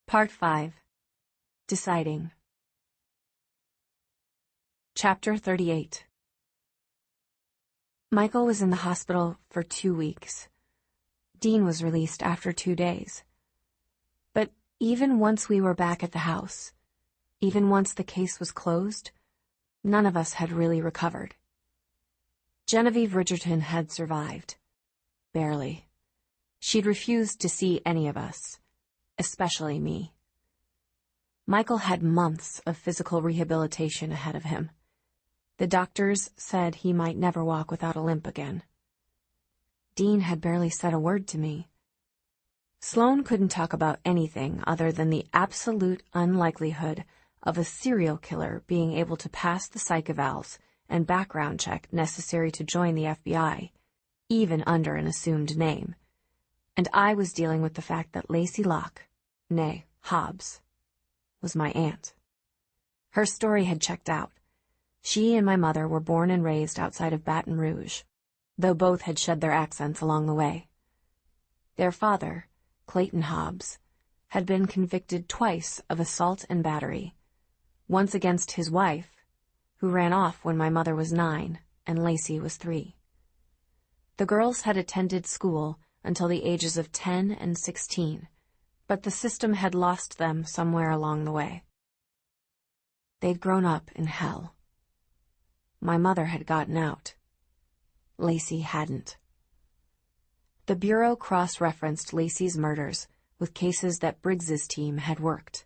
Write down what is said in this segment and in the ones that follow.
Part 5. Deciding. Chapter 38. Michael was in the hospital for 2 weeks. Dean was released after 2 days. But even once we were back at the house, even once the case was closed, none of us had really recovered. Genevieve Ridgerton had survived. Barely. She'd refused to see any of us, especially me. Michael had months of physical rehabilitation ahead of him. The doctors said he might never walk without a limp again. Dean had barely said a word to me. Sloan couldn't talk about anything other than the absolute unlikelihood of a serial killer being able to pass the psych evals and background check necessary to join the FBI, even under an assumed name. And I was dealing with the fact that Lacey Locke, nay, Hobbs, was my aunt. Her story had checked out. She and my mother were born and raised outside of Baton Rouge, though both had shed their accents along the way. Their father, Clayton Hobbs, had been convicted twice of assault and battery, once against his wife, who ran off when my mother was 9 and Lacey was 3. The girls had attended school until the ages of 10 and 16, but the system had lost them somewhere along the way. They'd grown up in hell. My mother had gotten out. Lacey hadn't. The Bureau cross-referenced Lacey's murders with cases that Briggs's team had worked,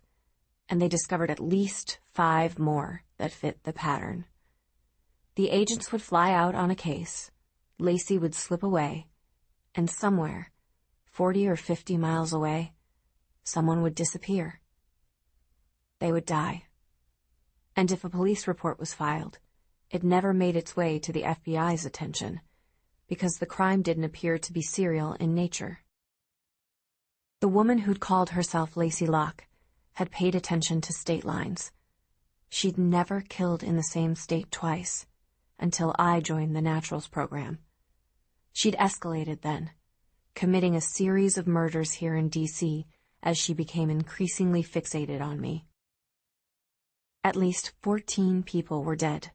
and they discovered at least 5 more that fit the pattern. The agents would fly out on a case, Lacey would slip away, and somewhere, 40 or 50 miles away, someone would disappear. They would die. And if a police report was filed, it never made its way to the FBI's attention, because the crime didn't appear to be serial in nature. The woman who'd called herself Lacey Locke had paid attention to state lines. She'd never killed in the same state twice, until I joined the Naturals program. She'd escalated then, committing a series of murders here in D.C. as she became increasingly fixated on me. At least 14 people were dead,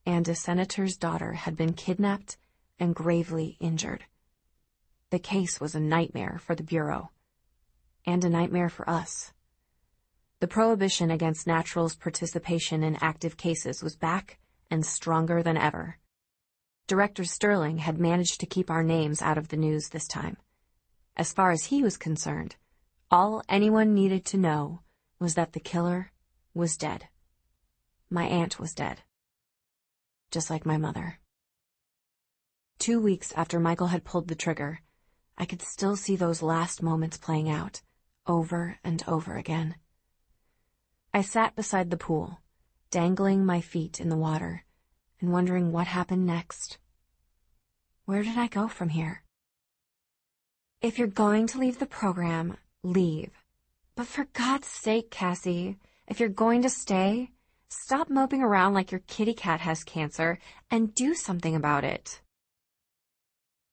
and a senator's daughter had been kidnapped and gravely injured. The case was a nightmare for the Bureau, and a nightmare for us. The prohibition against Naturals' participation in active cases was back and stronger than ever. Director Sterling had managed to keep our names out of the news this time. As far as he was concerned, all anyone needed to know was that the killer was dead. My aunt was dead. Just like my mother. 2 weeks after Michael had pulled the trigger, I could still see those last moments playing out, over and over again. I sat beside the pool, dangling my feet in the water, and wondering what happened next. Where did I go from here? If you're going to leave the program, leave. But for God's sake, Cassie, if you're going to stay, stop moping around like your kitty cat has cancer and do something about it.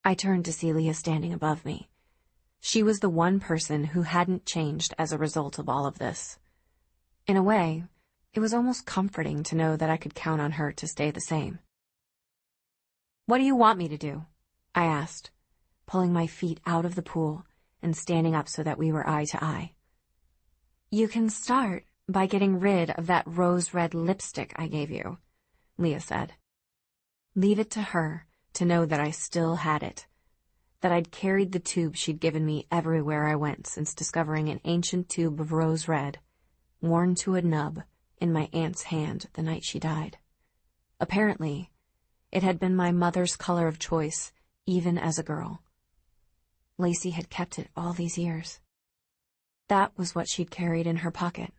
I turned to see Leah standing above me. She was the one person who hadn't changed as a result of all of this. In a way, it was almost comforting to know that I could count on her to stay the same. What do you want me to do? I asked, pulling my feet out of the pool and standing up so that we were eye to eye. You can start by getting rid of that rose-red lipstick I gave you, Leah said. Leave it to her to know that I still had it, that I'd carried the tube she'd given me everywhere I went since discovering an ancient tube of rose red, worn to a nub, in my aunt's hand the night she died. Apparently, it had been my mother's color of choice, even as a girl. Lacey had kept it all these years. That was what she'd carried in her pocket.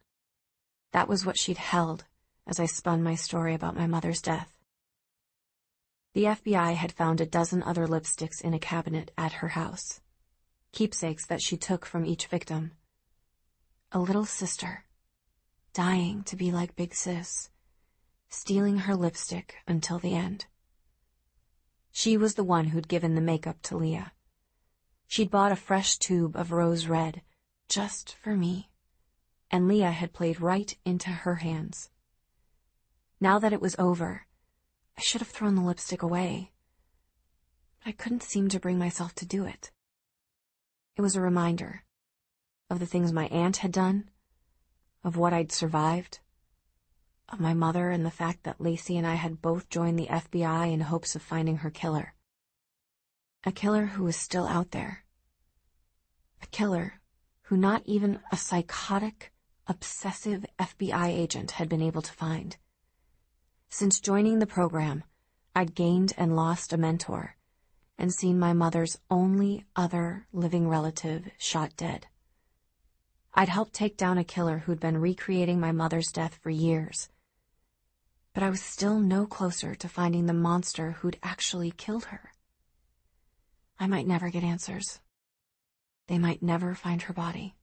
That was what she'd held as I spun my story about my mother's death. The FBI had found a dozen other lipsticks in a cabinet at her house, keepsakes that she took from each victim. A little sister, dying to be like Big Sis, stealing her lipstick until the end. She was the one who'd given the makeup to Leah. She'd bought a fresh tube of rose red just for me, and Leah had played right into her hands. Now that it was over, I should have thrown the lipstick away, but I couldn't seem to bring myself to do it. It was a reminder of the things my aunt had done, of what I'd survived, of my mother and the fact that Lacey and I had both joined the FBI in hopes of finding her killer. A killer who was still out there. A killer who not even a psychotic, obsessive FBI agent had been able to find. Since joining the program, I'd gained and lost a mentor and seen my mother's only other living relative shot dead. I'd helped take down a killer who'd been recreating my mother's death for years, but I was still no closer to finding the monster who'd actually killed her. I might never get answers. They might never find her body.